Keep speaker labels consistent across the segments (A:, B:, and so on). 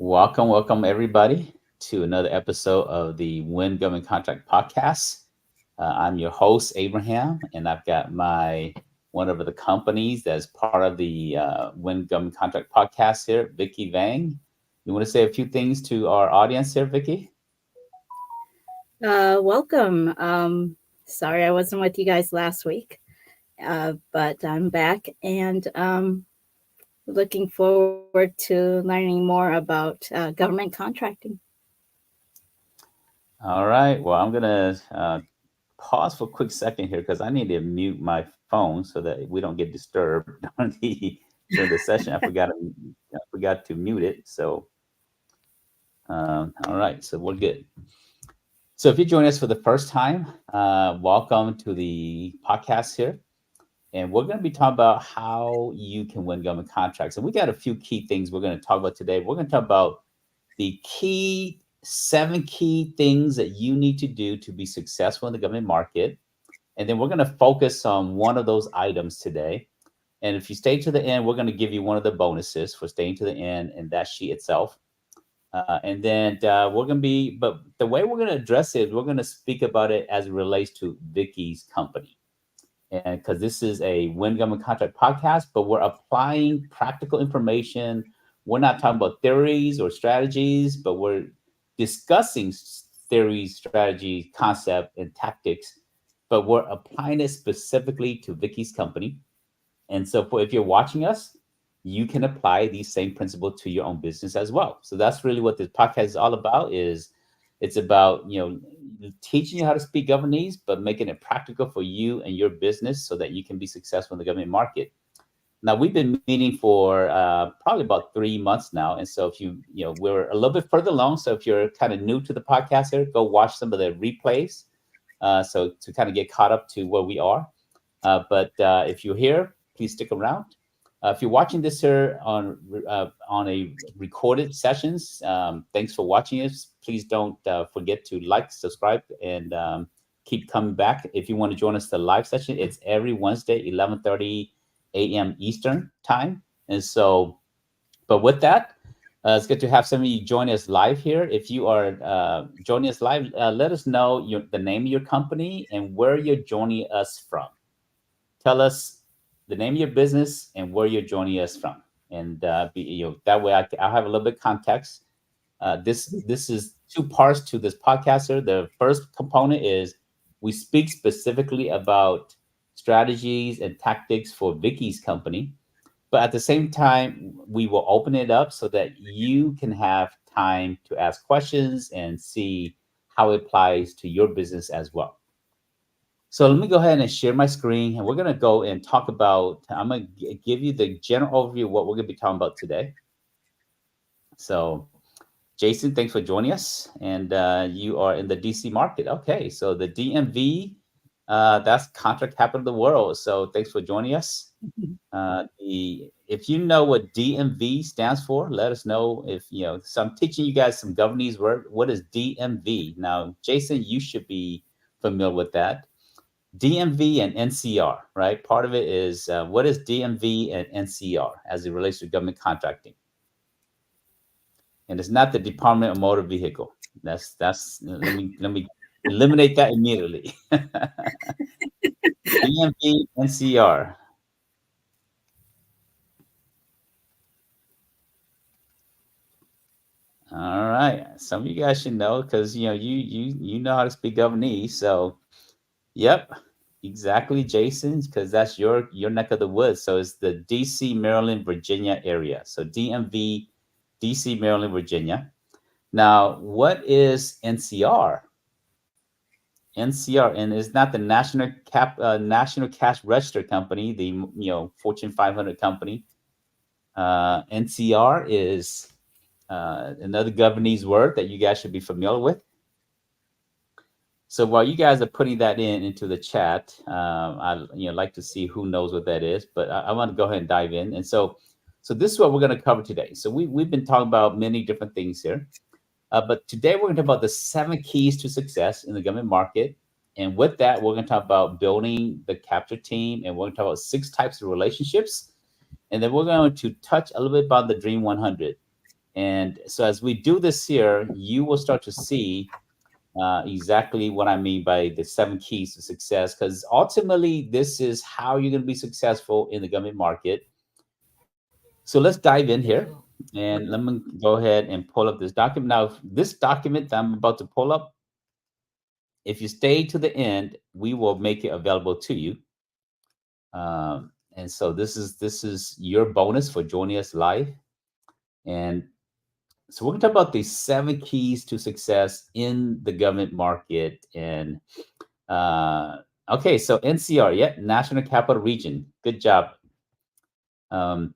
A: Welcome everybody to another episode of the Win Government Contract Podcast. I'm your host Abraham, and I've got my one of the companies that's part of the Win Government Contract Podcast here, Vicky Vang. You want to say a few things to our audience here, Vicky?
B: Welcome. Sorry I wasn't with you guys last week, but I'm back and looking forward to learning more about government contracting.
A: All right. Well, I'm gonna pause for a quick second here because I need to mute my phone so that we don't get disturbed during the session. I forgot to mute it. So all right, so we're good. So if you're joining us for the first time, welcome to the podcast here. And we're going to be talking about how you can win government contracts. And we got a few key things we're going to talk about today. We're going to talk about the key 7 key things that you need to do to be successful in the government market. And then we're going to focus on one of those items today. And if you stay to the end, we're going to give you one of the bonuses for staying to the end and that sheet itself. And then we're going to be, but the way we're going to address it, we're going to speak about it as it relates to Vicky's company. And because this is a Win Government Contract podcast, but we're applying practical information. We're not talking about theories or strategies, but we're discussing theories, strategies, concept, and tactics, but we're applying it specifically to Vicky's company. And so if you're watching us, you can apply these same principles to your own business as well. So that's really what this podcast is all about. It's about teaching you how to speak governese, but making it practical for you and your business so that you can be successful in the government market. Now we've been meeting for probably about 3 months now, and so if we're a little bit further along. So if you're kind of new to the podcast here, go watch some of the replays, so to kind of get caught up to where we are. But if you're here, please stick around. If you're watching this here on a recorded sessions, thanks for watching us. Please don't forget to like, subscribe, and keep coming back. If you want to join us the live session, it's every Wednesday, 11:30 a.m. Eastern time. And so, but with that, it's good to have some of you join us live here. If you are joining us live, let us know the name of your company and where you're joining us from. Tell us the name of your business and where you're joining us from, and that way I'll have a little bit of context. This is two parts to this podcaster. The first component is we speak specifically about strategies and tactics for Vicky's company, but at the same time we will open it up so that you can have time to ask questions and see how it applies to your business as well. So let me go ahead and share my screen, and we're going to go and talk about, I'm going to give you the general overview of what we're going to be talking about today. So Jason, thanks for joining us. And you are in the DC market. Okay, so the DMV, that's contract capital of the world. So thanks for joining us. If you know what DMV stands for, let us know. So I'm teaching you guys some governance word. What is DMV? Now, Jason, you should be familiar with that. DMV and NCR, right? Part of it is what is DMV and NCR as it relates to government contracting, and it's not the Department of Motor Vehicle. That's let me eliminate that immediately. DMV, NCR. All right, some of you guys should know because you know how to speak Governese. So, yep, exactly, Jason, because that's your neck of the woods. So it's the DC, Maryland, Virginia area. So DMV, DC, Maryland, Virginia. Now, what is NCR? NCR, and it's not the National Cash Register Company, the Fortune 500 company. NCR is another governance word that you guys should be familiar with. So while you guys are putting that into the chat, I like to see who knows what that is, but I want to go ahead and dive in. And so this is what we're going to cover today. So we've been talking about many different things here, but today we're going to talk about the 7 keys to success in the government market. And with that, we're going to talk about building the capture team, and we're going to talk about 6 types of relationships. And then we're going to touch a little bit about the Dream 100. And so as we do this here, you will start to see exactly what I mean by the 7 keys to success, because ultimately this is how you're going to be successful in the government market. So let's dive in here, and let me go ahead and pull up this document. Now, this document that I'm about to pull up, if you stay to the end, we will make it available to you. And so this is your bonus for joining us live. And so we're going to talk about the 7 keys to success in the government market. And okay, so NCR, yeah, National Capital Region. Good job. Um,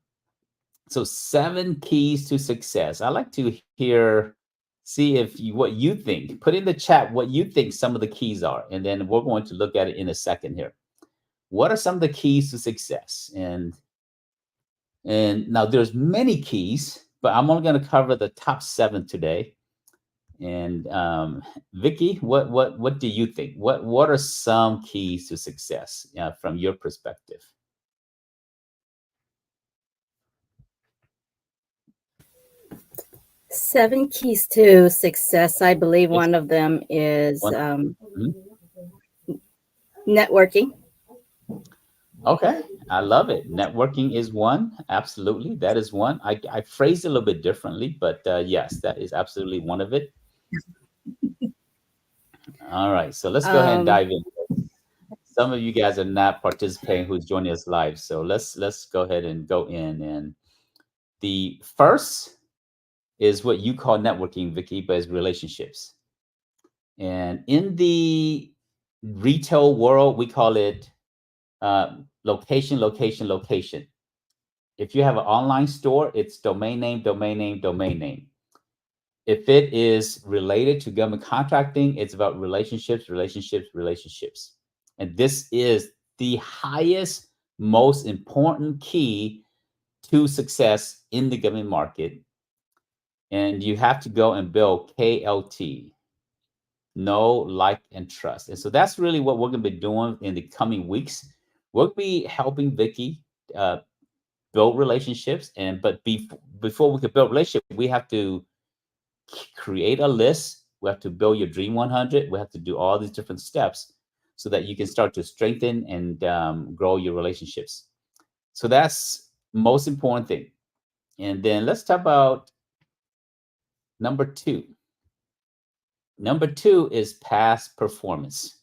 A: so 7 keys to success. I like to hear, see if you, what you think. Put in the chat what you think some of the keys are, and then we're going to look at it in a second here. What are some of the keys to success? And now there's many keys, but I'm only going to cover the top 7 today. And Vicky, what do you think? What are some keys to success from your perspective?
B: 7 keys to success. I believe
A: Yes.
B: one of them is
A: One. Mhm.
B: networking.
A: Okay, I love it. Networking is one. Absolutely, that is one. I phrased it a little bit differently, but yes, that is absolutely one of it. All right, so let's go ahead and
B: Um,
A: dive in. Some of you guys are not participating who's joining us live, so let's go ahead and go in. And the first is what you call networking, Vicky, but it's relationships. And in the retail world, we call it location, location, location. If you have an online store, it's domain name, domain name, domain name. If it is related to government contracting, it's about relationships, relationships, relationships. And this is the highest, most important key to success in the government market. And you have to go and build KLT, know, like, and trust. And so that's really what we're going to be doing in the coming weeks. We'll be helping Vicky uh, build relationships. And but before we could build relationship, we have to create a list. We have to build your dream 100. We have to do all these different steps so that you can start to strengthen and grow your relationships. So that's most important thing. And then let's talk about number 2. Number 2 is past performance.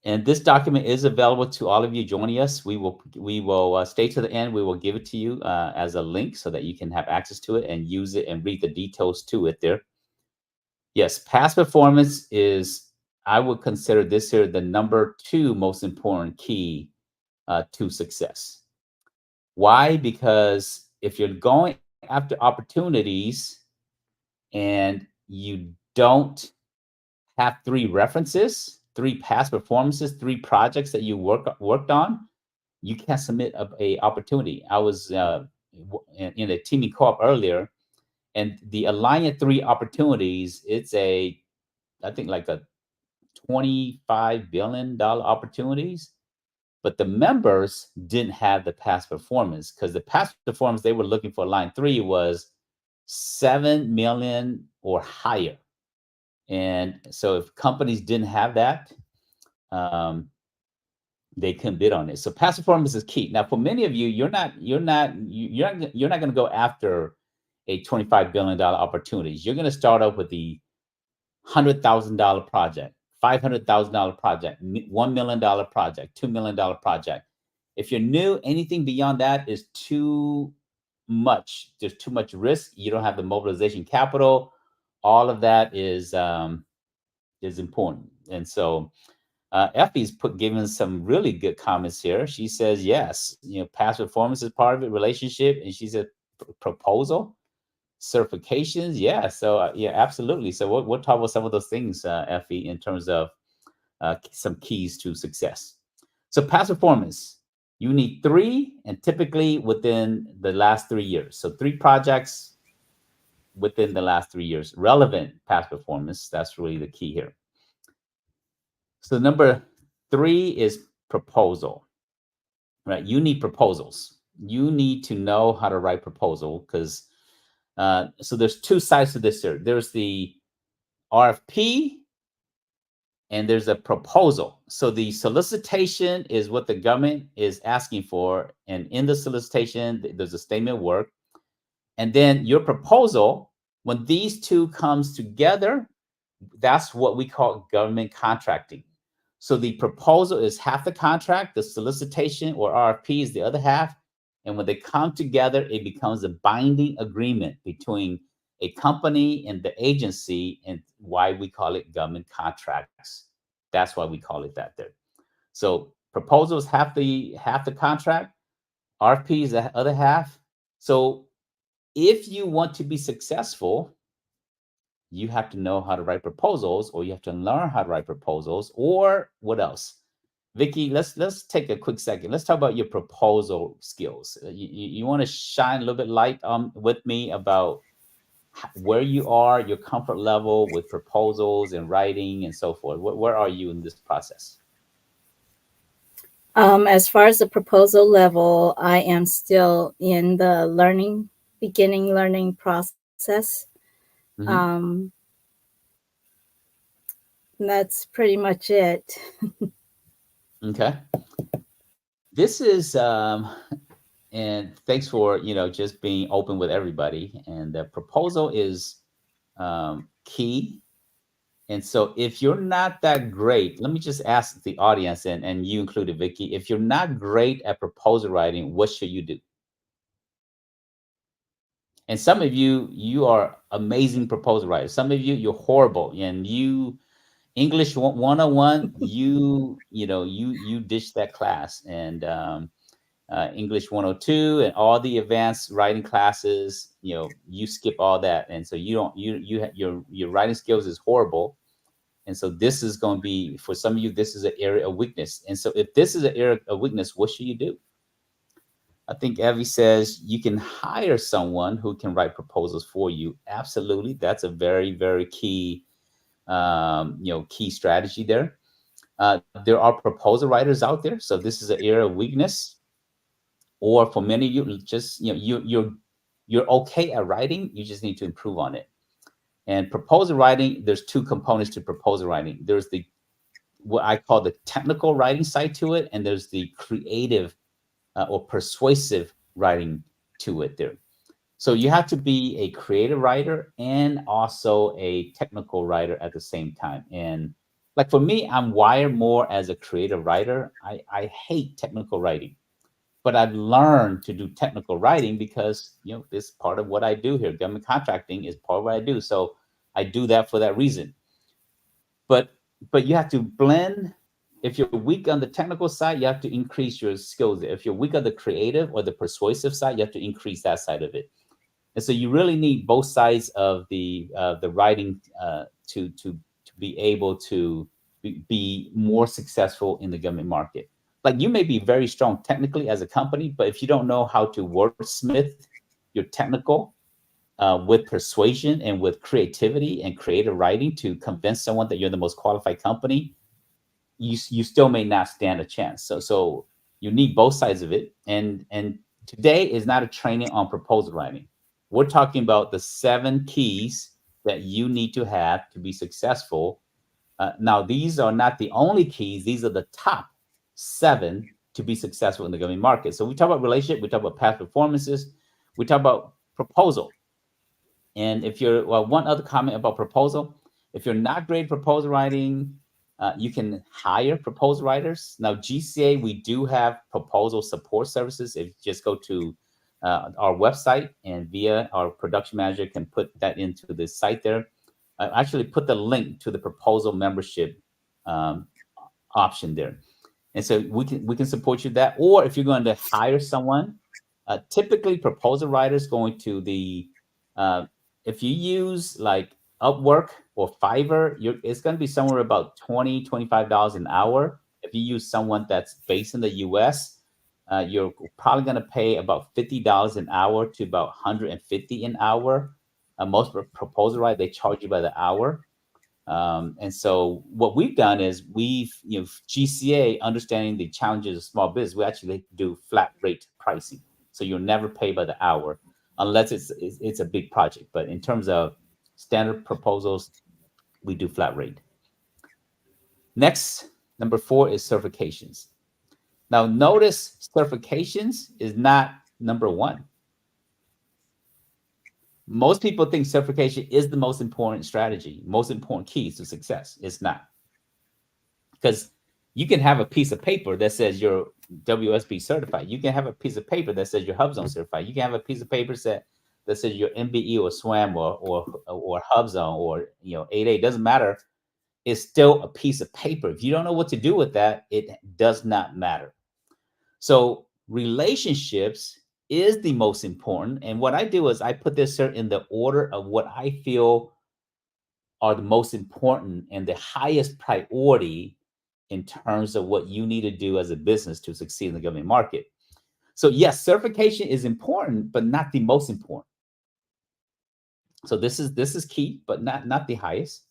A: And this document is available to all of you joining us. We will stay to the end. We will give it to you as a link so that you can have access to it and use it and read the details to it there. Yes, past performance is, I would consider this here the number 2 most important key to success. Why? Because if you're going after opportunities and you don't have 3 past performances, 3 projects that you worked on, you can't submit a opportunity. I was in a teaming co-op earlier, and the Alliant 3 opportunities, it's I think like a $25 billion opportunities, but the members didn't have the past performance, because the past performance they were looking for line 3 was 7 million or higher. And so if companies didn't have that, um, they couldn't bid on it. So past performance is key. Now, for many of you, you're not going to go after a $25 billion opportunities. You're going to start off with the $100,000 project, $500,000 project, $1 million project, $2 million project. If you're new, anything beyond that is too much. There's too much risk. You don't have the mobilization capital. All of that is important. And so Effie's given some really good comments here. She says, yes, past performance is part of it, relationship. And she said, proposal, certifications. Yeah. So, yeah, absolutely. So we'll talk about some of those things, Effie, in terms of some keys to success. So, past performance, you need 3, and typically within the last 3 years. So, 3 projects within the last 3 years. Relevant past performance. That's really the key here. So number 3 is proposal, right? You need proposals. You need to know how to write proposal, because So there's two sides to this here. There's the RFP and there's a proposal. So the solicitation is what the government is asking for. And in the solicitation, there's a statement of work. And then your proposal, when these two comes together, that's what we call government contracting. So the proposal is half the contract, the solicitation or RFP is the other half. And when they come together, it becomes a binding agreement between a company and the agency, and why we call it government contracts. That's why we call it that there. So proposals half the contract, RFP is the other half. So if you want to be successful, you have to know how to write proposals, or you have to learn how to write proposals, or what else? Vicky, let's take a quick second. Let's talk about your proposal skills. You want to shine a little bit light with me about where you are, your comfort level with proposals and writing and so forth. Where are you in this process?
B: As far as the proposal level, I am still in the beginning learning process.
A: Mm-hmm.
B: That's pretty much it.
A: Okay. This is and thanks for just being open with everybody. And the proposal is key. And so if you're not that great, let me just ask the audience, and you included, Vicky, if you're not great at proposal writing, what should you do? And some of you are amazing proposal writers. Some of you're horrible, and you English 101, you ditch that class. And English 102 and all the advanced writing classes, you skip all that. And so you don't your writing skills is horrible. And so this is going to be, for some of you, this is an area of weakness. And so if this is an area of weakness, what should you do? I think Evie says you can hire someone who can write proposals for you. Absolutely. That's a very, very key, key strategy there. There are proposal writers out there. So this is an area of weakness. Or for many of you, just, you're okay at writing. You just need to improve on it. And proposal writing, there's two components to proposal writing. There's the what I call the technical writing side to it, and there's the creative or persuasive writing to it there. So you have to be a creative writer and also a technical writer at the same time. And like for me, I'm wired more as a creative writer. I hate technical writing, but I've learned to do technical writing because this part of what I do here. Government contracting is part of what I do. So I do that for that reason. But you have to blend. If you're weak on the technical side, you have to increase your skills. If you're weak on the creative or the persuasive side, you have to increase that side of it. And so you really need both sides of the writing to be able to be more successful in the government market. Like you may be very strong technically as a company, but if you don't know how to wordsmith your technical with persuasion and with creativity and creative writing to convince someone that you're the most qualified company, you still may not stand a chance. So you need both sides of it. And today is not a training on proposal writing. We're talking about the 7 keys that you need to have to be successful. Now, these are not the only keys. These are the top 7 to be successful in the government market. So we talk about relationship, we talk about past performances, we talk about proposal. And if you're, one other comment about proposal, if you're not great at proposal writing, you can hire proposal writers. Now, GCA, we do have proposal support services. If you just go to our website, and via our production manager can put that into the site there. I actually put the link to the proposal membership option there. And so we can support you that. Or if you're going to hire someone, typically proposal writers going to the if you use like Upwork or Fiverr, it's going to be somewhere about $20-$25 an hour. If you use someone that's based in the US, you're probably going to pay about $50 an hour to about $150 an hour. Most proposal writers, they charge you by the hour. And so what we've done is GCA, understanding the challenges of small business, we actually do flat rate pricing. So you'll never pay by the hour. unless it's a big project. But in terms of standard proposals, we do flat rate. Next, number 4 is certifications. Now, notice certifications is not number 1. Most people think certification is the most important strategy, most important keys to success. It's not, because you can have a piece of paper that says you're WSB certified. You can have a piece of paper that says you're HubZone certified. You can have a piece of paper that says you're MBE or SWAM or HubZone or 8A. Doesn't matter. It's still a piece of paper. If you don't know what to do with that, it does not matter. So relationships is the most important. And what I do is I put this in the order of what I feel are the most important and the highest priority in terms of what you need to do as a business to succeed in the government market. So yes, certification is important, but not the most important. So this is key, but not the highest.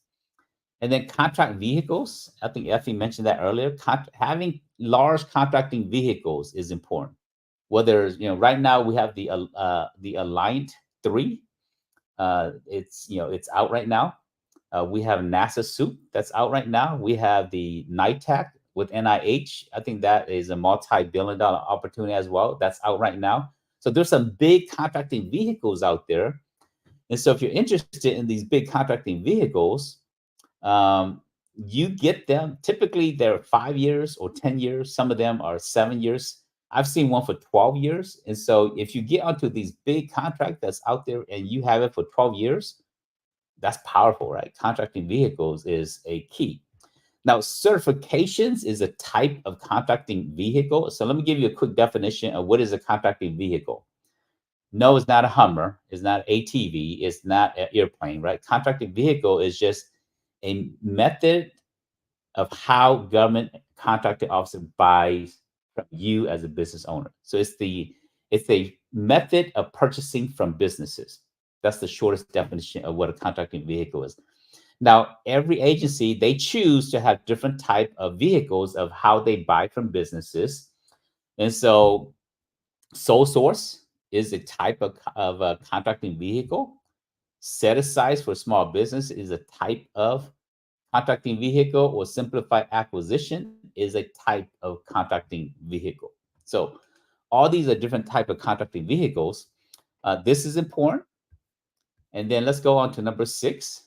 A: And then contract vehicles. I think Effie mentioned that earlier. Having large contracting vehicles is important. Whether right now we have the Alliant 3. It's out right now. We have NASA Soup that's out right now. We have the NITAC with NIH. I think that is a multi-billion-dollar opportunity as well. That's out right now. So there's some big contracting vehicles out there. And so if you're interested in these big contracting vehicles, you get them. Typically, they're 5 years or 10 years. Some of them are 7 years. I've seen one for 12 years. And so if you get onto these big contract that's out there and you have it for 12 years, that's powerful, right? Contracting vehicles is a key. Now, certifications is a type of contracting vehicle. So let me give you a quick definition of what is a contracting vehicle. No, it's not a Hummer. It's not ATV. It's not an airplane, right? Contracting vehicle is just a method of how government contracting officer buys from you as a business owner. So it's a method of purchasing from businesses. That's the shortest definition of what a contracting vehicle is. Now, every agency, they choose to have different type of vehicles of how they buy from businesses. And so sole source is a type of a contracting vehicle. Set aside for small business is a type of contracting vehicle, or simplified acquisition is a type of contracting vehicle. So all these are different type of contracting vehicles. This is important. And then let's go on to number 6.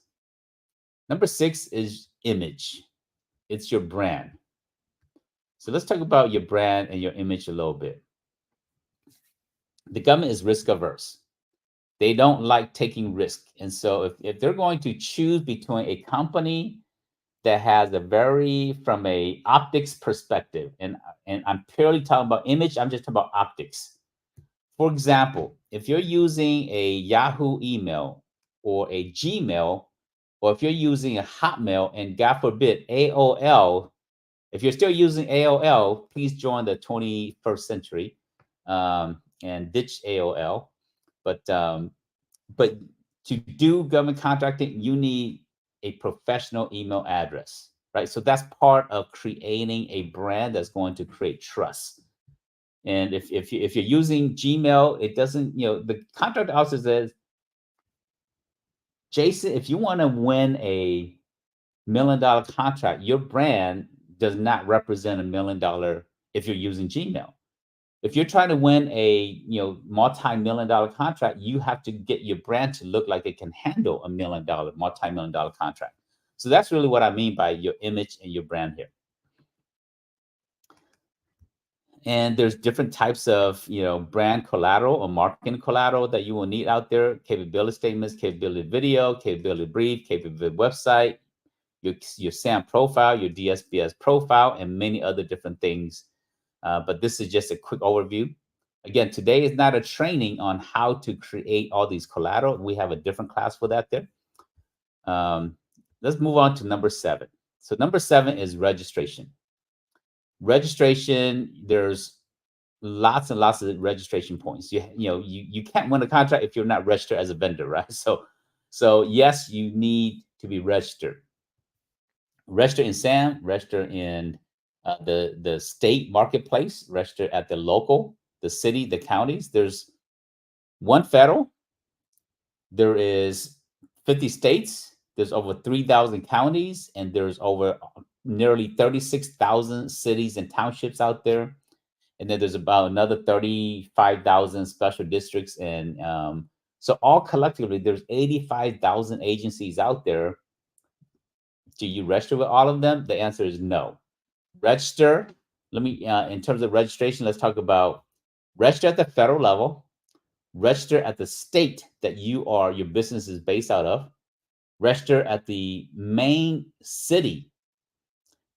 A: Number 6 is image. It's your brand. So let's talk about your brand and your image a little bit. The government is risk averse. They don't like taking risk. And so if they're going to choose between a company that has from a optics perspective, and I'm purely talking about image, I'm just talking about optics. For example, if you're using a Yahoo email or a Gmail, or if you're using a Hotmail, and God forbid AOL, if you're still using AOL, please join the 21st century and ditch AOL. But to do government contracting, you need a professional email address, right? So that's part of creating a brand that's going to create trust. And if you're using Gmail, it doesn't, the contract officer says, Jason, if you want to win a $1 million contract, your brand does not represent $1 million if you're using Gmail. If you're trying to win a multi-million-dollar contract, you have to get your brand to look like it can handle $1 million, multi-million-dollar contract. So that's really what I mean by your image and your brand here. And there's different types of brand collateral or marketing collateral that you will need out there: capability statements, capability video, capability brief, capability website, your SAM profile, your DSBS profile, and many other different things. But this is just a quick overview. Again, today is not a training on how to create all these collateral. We have a different class for that there. Let's move on to number 7. So number 7 is registration. Registration, there's lots and lots of registration points. You can't win a contract if you're not registered as a vendor, right? So yes, you need to be registered. Register in SAM, register in the state marketplace, register at the local, the city, the counties. There's One federal, there is 50 states, there's over 3,000 counties, and there's over nearly 36,000 cities and townships out there. And then there's about another 35,000 special districts. And so all collectively, there's 85,000 agencies out there. Do you register with all of them? The answer is no. Register. Let me, in terms of registration, let's talk about register at the federal level, register at the state that your business is based out of, register at the main city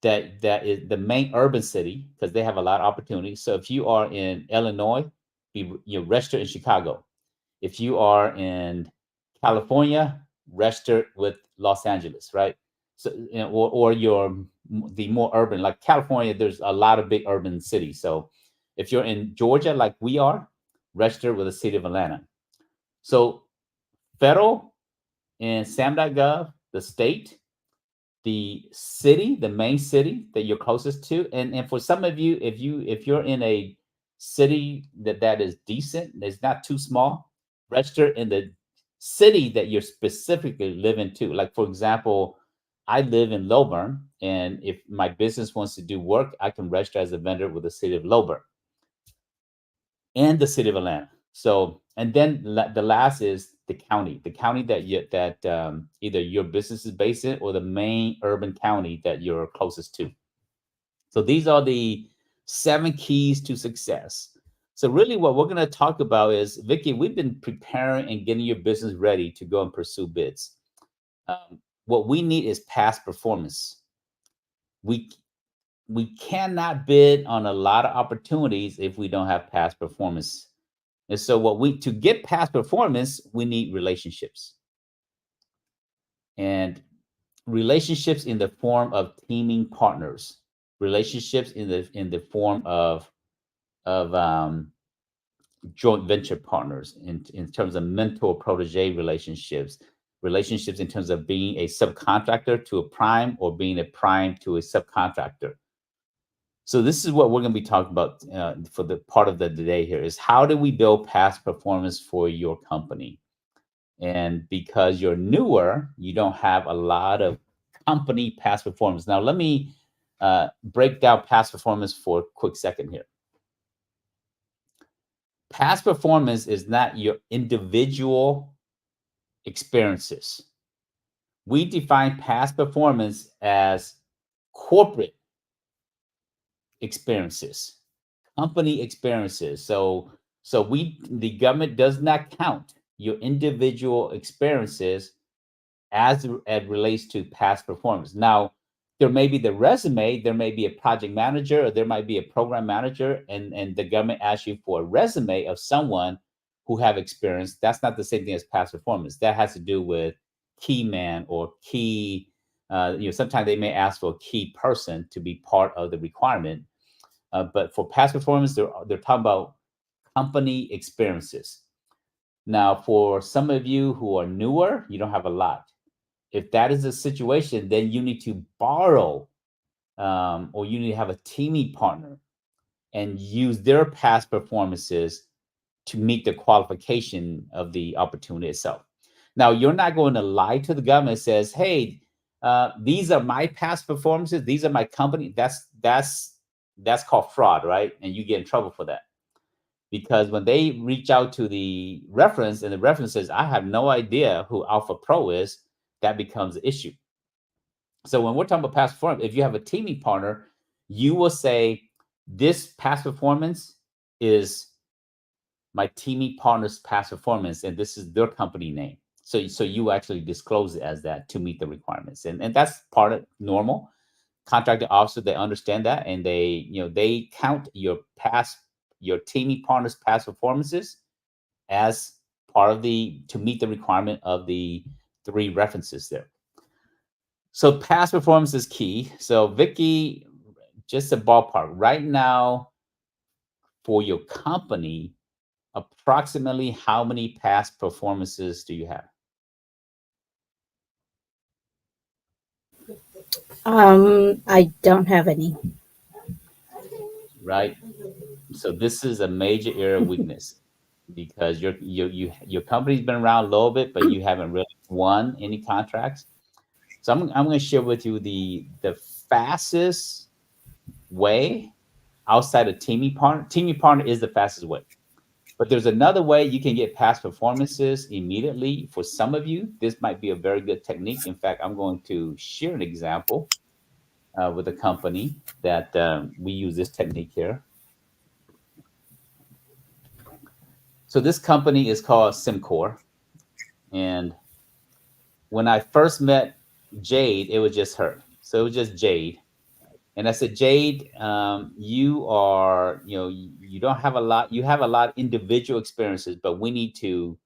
A: that is the main urban city because they have a lot of opportunities. So if you are in Illinois, you register in Chicago. If you are in California, register with Los Angeles, right? So or your the more urban, like California, there's a lot of big urban cities. So if you're in Georgia, like we are, register with the city of Atlanta. So federal and SAM.gov, the state, the city, the main city that you're closest to, and for some of you, if you're in a city that is decent, that's not too small, register in the city that you're specifically living to. Like for example, I live in Lilburn, and if my business wants to do work, I can register as a vendor with the city of Lilburn and the city of Atlanta. So, and then the last is the county that either your business is based in or the main urban county that you're closest to. So these are the 7 keys to success. So really, what we're going to talk about is, Vicky, we've been preparing and getting your business ready to go and pursue bids. What we need is past performance. We we cannot bid on a lot of opportunities if we don't have past performance. And so what we to get past performance, we need relationships. And relationships in the form of teaming partners, relationships in the form of joint venture partners, in terms of mentor protege relationships, relationships in terms of being a subcontractor to a prime or being a prime to a subcontractor. So this is what we're going to be talking about for the part of the day here is how do we build past performance for your company? And because you're newer, you don't have a lot of company past performance. Now, let me break down past performance for a quick second here. Past performance is not your individual experiences. We define past performance as corporate experiences, company experiences. So the government does not count your individual experiences as it relates to past performance. Now, there may be the resume, there may be a project manager, or there might be a program manager, and the government asks you for a resume of someone who have experience. That's not the same thing as past performance. That has to do with key man or key. Sometimes they may ask for a key person to be part of the requirement. But for past performance, they're talking about company experiences. Now, for some of you who are newer, you don't have a lot. If that is the situation, then you need to borrow, or you need to have a teaming partner and use their past performances to meet the qualification of the opportunity itself. Now, you're not going to lie to the government and says, "Hey, these are my past performances. These are my company." That's called fraud, right? And you get in trouble for that because when they reach out to the reference and the reference says, "I have no idea who Alpha Pro is," that becomes an issue. So when we're talking about past performance, if you have a teaming partner, you will say, "This past performance is my teaming partner's past performance, and this is their company name." So you actually disclose it as that to meet the requirements, and that's part of normal. Contracting officer, they understand that, and they count your teaming partner's past performances as part of the to meet the requirement of the 3 references there. So past performance is key. So Vicky, just a ballpark right now for your company, approximately how many past performances do you have?
B: I don't have any.
A: Right. So this is a major area of weakness. because your company's been around a little bit, but you haven't really won any contracts. So I'm going to share with you the fastest way outside of teaming partner. Teaming partner is the fastest way. But there's another way you can get past performances immediately. For some of you, this might be a very good technique. In fact, I'm going to share an example with a company that we use this technique here. So this company is called SimCore. And when I first met Jade, it was just her. So it was just Jade. And I said, Jade, you are, you don't have a lot, you have a lot of individual experiences, but we need to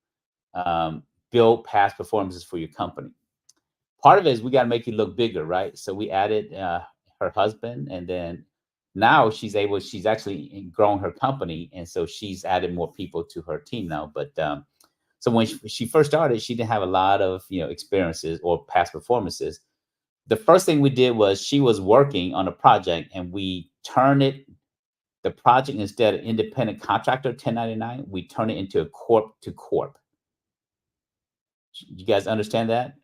A: um, build past performances for your company. Part of it is we got to make you look bigger, right? So we added her husband, and then now she's actually grown her company, and so she's added more people to her team now. But so when she first started, she didn't have a lot of experiences or past performances. The first thing we did was she was working on a project, and we turned the project, instead of independent contractor 1099, we turn it into a corp to corp. You guys understand that?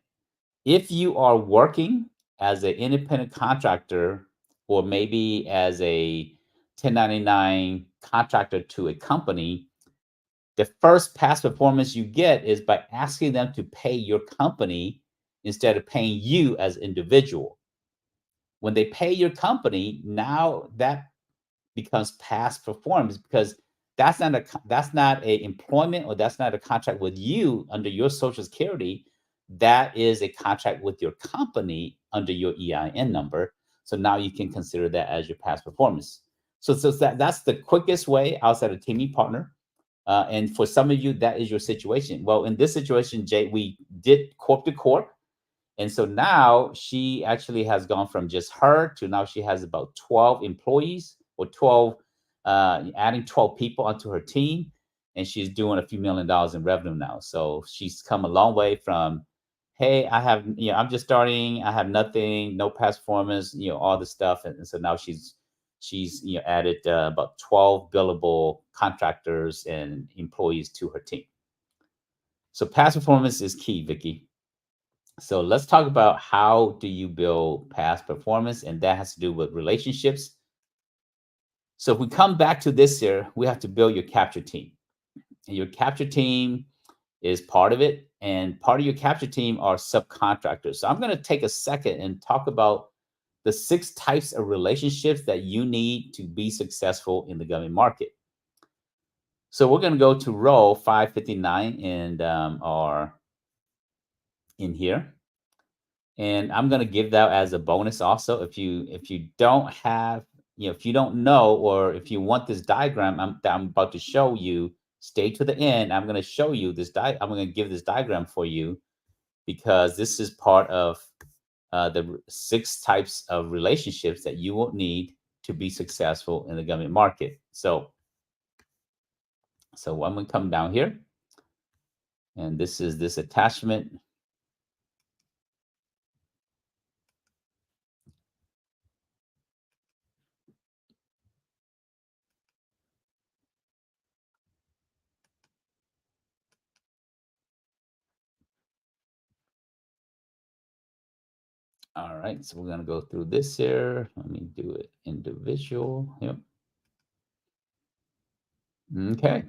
A: If you are working as an independent contractor or maybe as a 1099 contractor to a company, the first past performance you get is by asking them to pay your company instead of paying you as individual. When they pay your company, now that becomes past performance, because that's not a employment, or that's not a contract with you under your social security. That is a contract with your company under your EIN number. So now you can consider that as your past performance. So that's the quickest way outside of teaming partner. And for some of you, that is your situation. Well, in this situation, Jay, we did corp to corp. And so now she actually has gone from just her to now she has about 12 employees, or 12, adding 12 people onto her team. And she's doing a few $1 million in revenue now. So she's come a long way from, hey, I'm just starting. I have nothing, no past performance, all this stuff. And so now she's added about 12 billable contractors and employees to her team. So past performance is key, Vicky. So let's talk about how do you build past performance, and that has to do with relationships. So if we come back to this here, we have to build your capture team. And your capture team is part of it, and part of your capture team are subcontractors. So I'm going to take a second and talk about the 6 types of relationships that you need to be successful in the government market. So we're going to go to row 559 and our in here. And I'm going to give that as a bonus also. If you don't have, if you don't know, or if you want this diagram that I'm about to show you, stay to the end. I'm going to show you I'm going to give this diagram for you, because this is part of the 6 types of relationships that you will need to be successful in the government market. So I'm going to come down here, and this is this attachment. All right, so we're going to go through this here. Let me do it individual. Yep. Okay.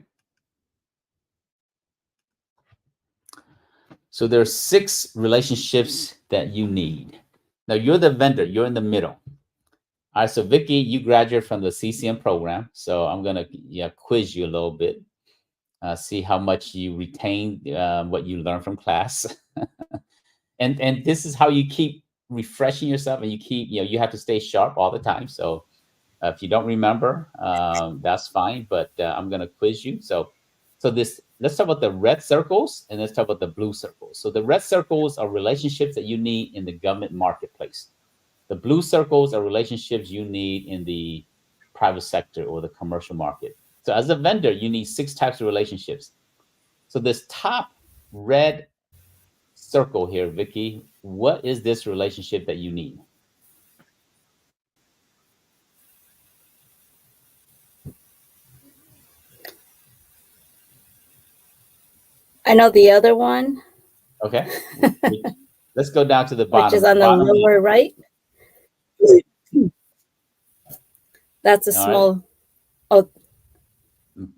A: So there are 6 relationships that you need. Now you're the vendor, you're in the middle. All right, so Vicky, you graduated from the CCM program. So I'm gonna quiz you a little bit, see how much you retain what you learned from class. and this is how you keep refreshing yourself, and you keep, you have to stay sharp all the time. So if you don't remember, that's fine, but I'm going to quiz you. So let's talk about the red circles, and let's talk about the blue circles. So the red circles are relationships that you need in the government marketplace. The blue circles are relationships you need in the private sector or the commercial market. So as a vendor, you need 6 types of relationships. So this top red circle here, Vicky, what is this relationship that you need?
B: I know the other one,
A: Okay. Let's go down to the
B: which is
A: bottom.
B: on the
A: Bottom.
B: lower right. That's a
A: All right.
B: small. Oh,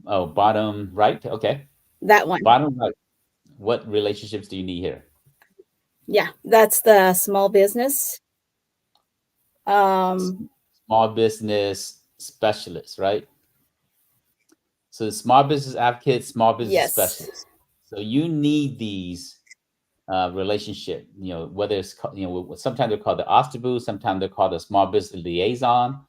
A: Oh, bottom right. Okay.
B: that one.
A: Bottom right. What relationships do you need here?
B: Yeah, that's the small business.
A: S-
B: Um,
A: Small business specialist, right? So small business advocate, small business
B: yes.
A: specialist. So you need these relationship. Whether it's sometimes they're called the OSTABU, sometimes they're called the small business liaison,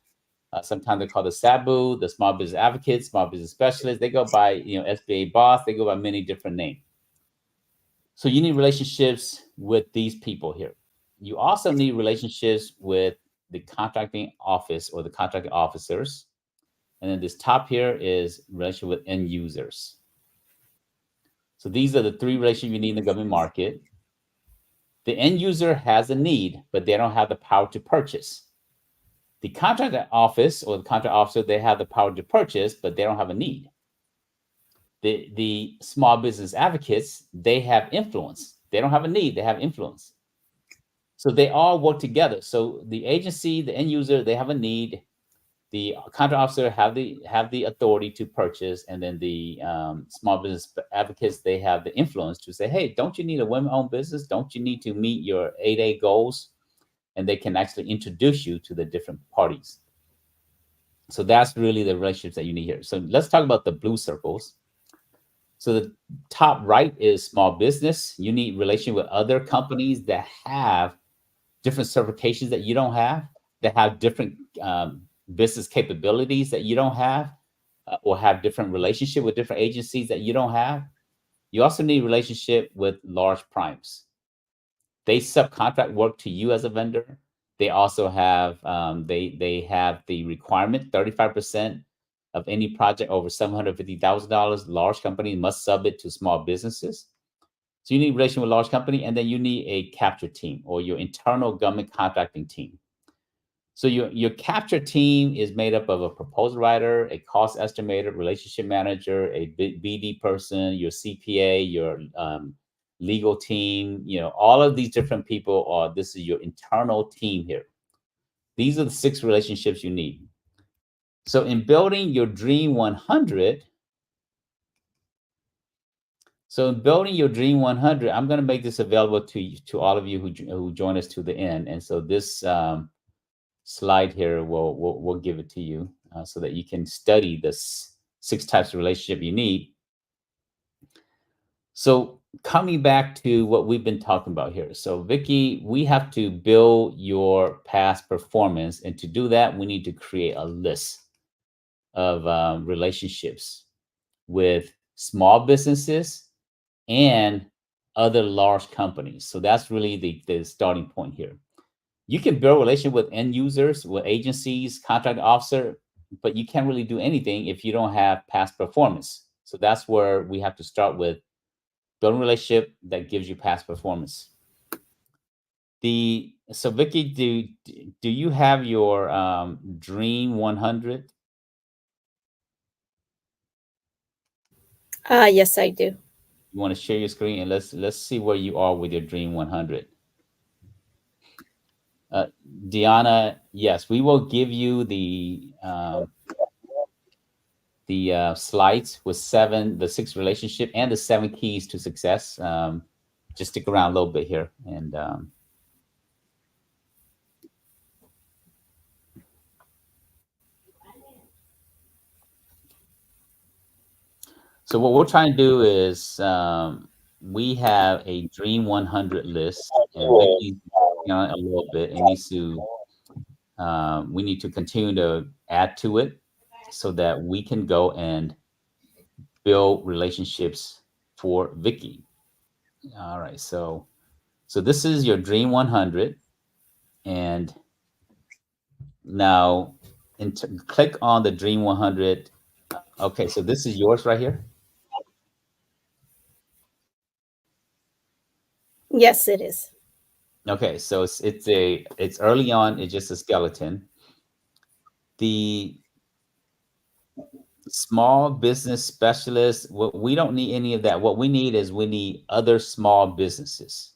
A: sometimes they're called the SABU, the small business advocate, small business specialist. They go by SBA boss. They go by many different names. So you need relationships with these people here. You also need relationships with the contracting office or the contracting officers. And then this top here is relationship with end users. So these are the three relationships you need in the government market. The end user has a need, but they don't have the power to purchase. The contract office or the contract officer, they have the power to purchase, but they don't have a need. The small business advocates, they have influence. They don't have a need, they have influence. So they all work together. So the agency, the end user, they have a need. The contract officer have the authority to purchase, and then the small business advocates, they have the influence to say, hey, don't you need a women-owned business? Don't you need to meet your 8A goals? And they can actually introduce you to the different parties. So that's really the relationships that you need here. So let's talk about the blue circles. So the top right is small business. You need relation with other companies that have different certifications that you don't have, that have different business capabilities that you don't have, or have different relationship with different agencies that you don't have. You also need relationship with large primes. They subcontract work to you as a vendor. They also have they have the requirement 35% of any project over $750,000. Large companies must sub it to small businesses. So you need relation with large company, and then you need a capture team or your internal government contracting team. So your capture team is made up of a proposal writer, a cost estimator, relationship manager, a BD person, your CPA, your legal team. All of these different people are. This is your internal team here. These are the 6 relationships you need. So in building your Dream 100, I'm going to make this available to all of you who join us to the end. And so this slide here will give it to you, so that you can study this 6 types of relationship you need. So coming back to what we've been talking about here. So Vicky, we have to build your past performance. And to do that, we need to create a list of relationships with small businesses and other large companies. So that's really the starting point here. You can build relation with end users, with agencies, contract officer, but you can't really do anything if you don't have past performance. So that's where we have to start with building a relationship that gives you past performance. So Vicky, do you have your Dream 100?
B: Yes, I do.
A: You want to share your screen, and let's see where you are with your Dream 100. Uh, Deanna, yes, we will give you the slides with the 6 relationship and the 7 keys to success. Just stick around a little bit here, and so what we're trying to do is, we have a Dream 100 list, and Vicky's on it a little bit. It needs to we need to continue to add to it so that we can go and build relationships for Vicky. All right, so this is your Dream 100, and now click on the Dream 100. Okay, so this is yours right here.
B: Yes, it is.
A: Okay, so it's early on. It's just a skeleton. The Small business specialists. We don't need any of that. What we need is we need other small businesses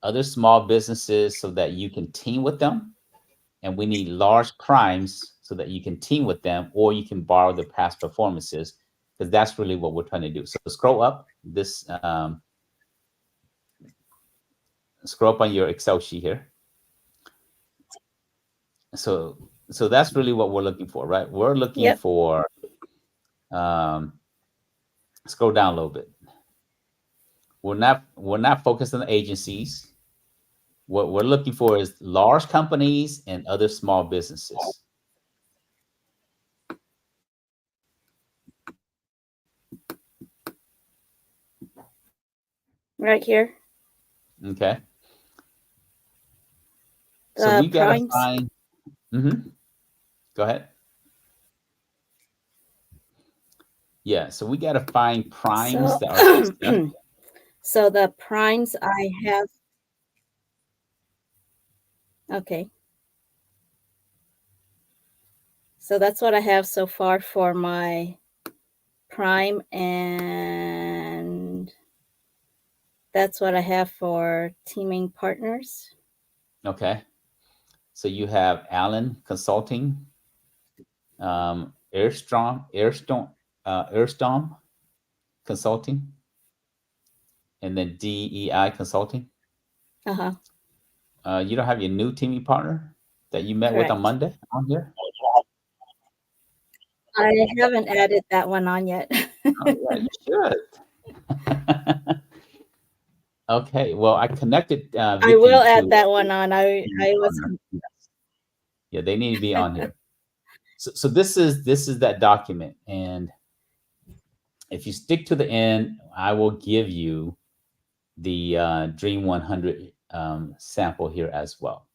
A: so that you can team with them. And we need large primes so that you can team with them or you can borrow their past performances because that's really what we're trying to do. So scroll up scroll up on your Excel sheet here. So that's really what we're looking for, right? We're looking
B: Yep.
A: for um, scroll down a little bit. We're not focused on the agencies. What we're looking for is large companies and other small businesses.
B: Right here.
A: Okay. So
B: The
A: we got to
B: primes.
A: find. Mhm. Go ahead. Yeah. So we got to find primes
B: So,
A: that are successful.
B: so the primes I have. Okay. So that's what I have so far for my prime, and that's what I have for teaming partners.
A: Okay. So you have Allen Consulting, Airstorm Consulting, and then DEI Consulting.
B: Uh-huh.
A: You don't have your new teaming partner that you met with on
B: Correct.
A: Monday on here?
B: I haven't added that one on yet.
A: Oh, yeah, you should. Okay. Well, I connected
B: I
A: Vicky
B: will
A: to
B: add that
A: a
B: one on. I
A: teaming
B: was.
A: partner. Yeah, they need to be on here. So this is that document, and if you stick to the end, I will give you the Dream 100 sample here as well.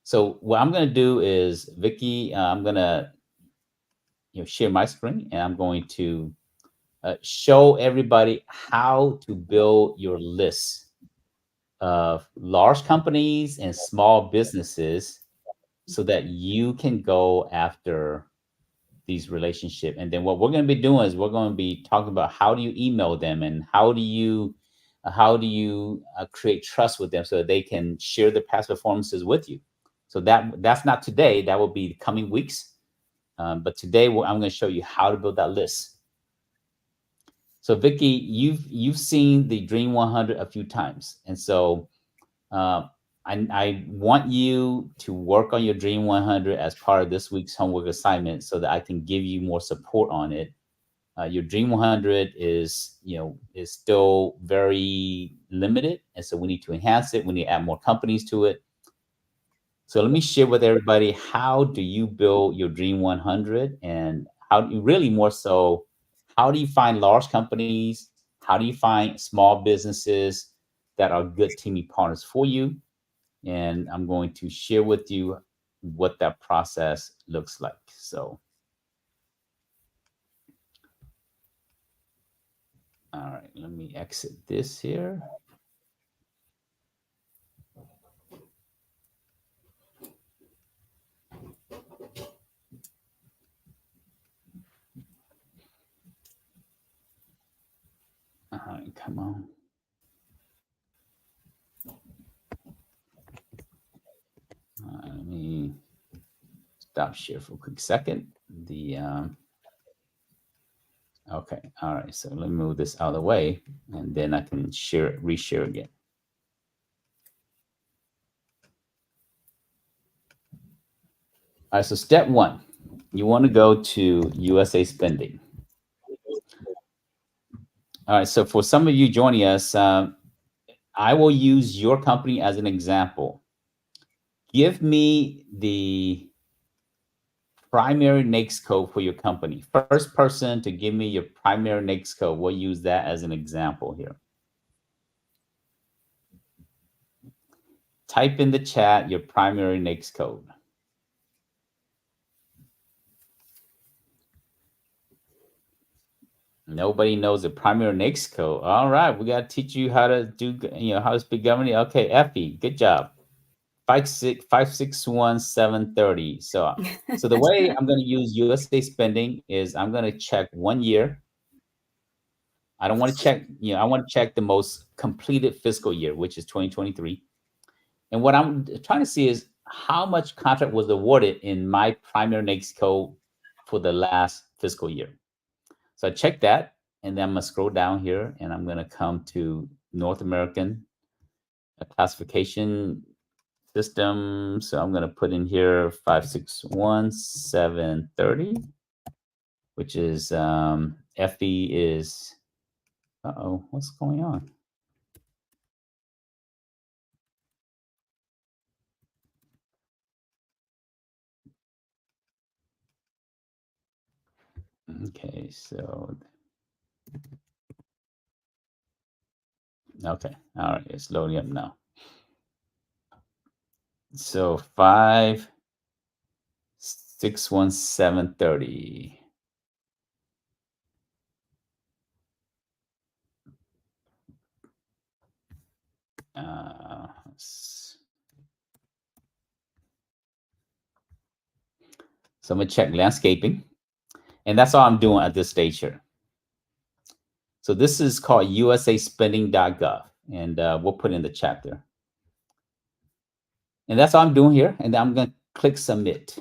A: So what I'm going to do is, Vicky, I'm going to share my screen, and I'm going to show everybody how to build your list of large companies and small businesses so that you can go after these relationship. And then what we're going to be doing is we're going to be talking about how do you email them and how do you create trust with them so that they can share their past performances with you. So that's not today. That will be the coming weeks. But today I'm going to show you how to build that list. So Vicky, you've seen the Dream 100 a few times, and so uh, I want you to work on your Dream 100 as part of this week's homework assignment, so that I can give you more support on it. Your Dream 100 is still very limited, and so we need to enhance it. We need to add more companies to it. So let me share with everybody, how do you build your Dream 100, and how do you really, more so, how do you find large companies? How do you find small businesses that are good teaming partners for you? And I'm going to share with you what that process looks like. So, all right, let me exit this here. All right, come on. Let me stop share for a quick second. Okay, all right. So let me move this out of the way, and then I can reshare again. All right. So step one, you want to go to USA Spending. All right. So for some of you joining us, I will use your company as an example. Give me the primary NAICS code for your company. First person to give me your primary NAICS code, we'll use that as an example here. Type in the chat your primary NAICS code. Nobody knows the primary NAICS code. All right, we got to teach you how to do, how to speak governing. Okay, Effie, good job. 561,730. So the way I'm going to use USA spending is I'm going to check 1 year. I don't want to check, I want to check the most completed fiscal year, which is 2023. And what I'm trying to see is how much contract was awarded in my primary NAICS code for the last fiscal year. So I check that, and then I'm going to scroll down here, and I'm going to come to North American classification system. So I'm going to put in here 561,730, which is FE is, uh-oh, what's going on? Okay, so, okay, all right, it's loading up now. So 561,730. So I'm gonna check landscaping, and that's all I'm doing at this stage here. So this is called usaspending.gov, and we'll put in the chat there. And that's all I'm doing here, and then I'm gonna click submit.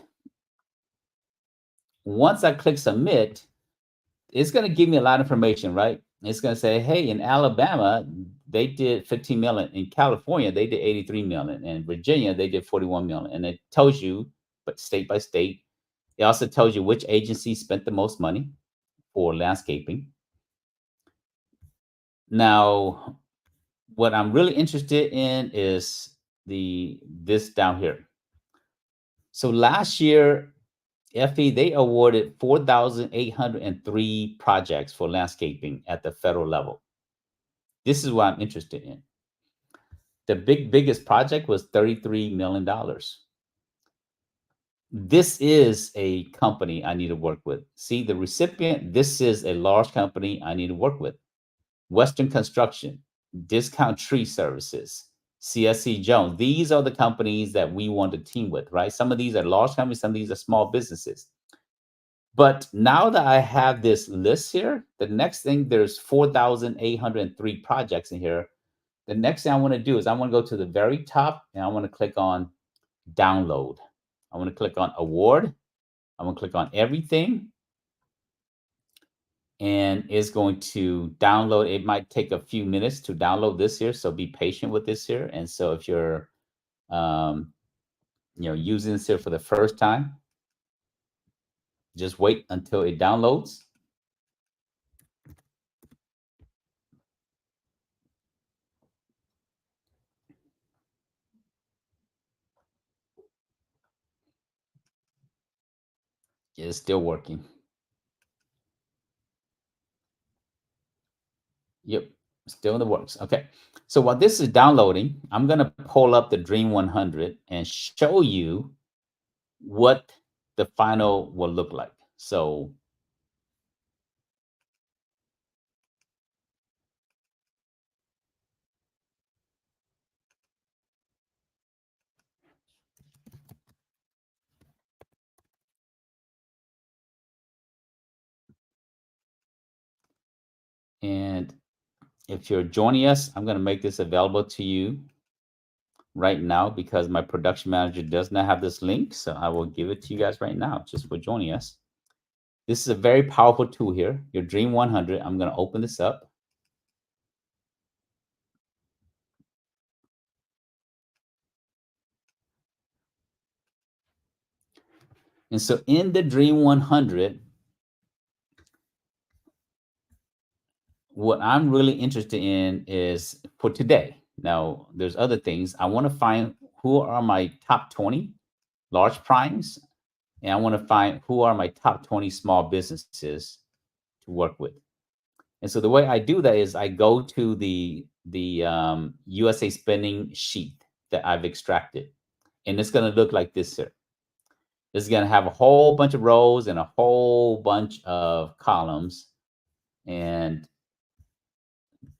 A: Once I click submit, it's gonna give me a lot of information, right? It's gonna say, hey, in Alabama, they did 15 million. In California, they did 83 million. In Virginia, they did 41 million. And it tells you, but state by state. It also tells you which agency spent the most money for landscaping. Now, what I'm really interested in is this down here. So last year, FE, they awarded 4,803 projects for landscaping at the federal level. This is what I'm interested in. The biggest project was $33 million. This is a company I need to work with. See, the recipient, this is a large company I need to work with. Western Construction, Discount Tree Services, CSC Jones. These are the companies that we want to team with, right? Some of these are large companies, some of these are small businesses. But now that I have this list here, the next thing, there's 4,803 projects in here. The next thing I want to do is I want to go to the very top, and I want to click on download. I want to click on award. I'm going to click on everything, and it's going to download. It might take a few minutes to download this here, so be patient with this here. And so if you're using this here for the first time, just wait until it downloads. It's still working. Yep, still in the works. Okay, so while this is downloading, I'm going to pull up the Dream 100 and show you what the final will look like. So and if you're joining us, I'm going to make this available to you right now because my production manager does not have this link. So I will give it to you guys right now just for joining us. This is a very powerful tool here, your Dream 100. I'm going to open this up. And so in the Dream 100, what I'm really interested in is for today. Now, there's other things. I want to find who are my top 20 large primes, and I want to find who are my top 20 small businesses to work with. And so the way I do that is I go to the USA spending sheet that I've extracted, and it's going to look like this here. It's going to have a whole bunch of rows and a whole bunch of columns.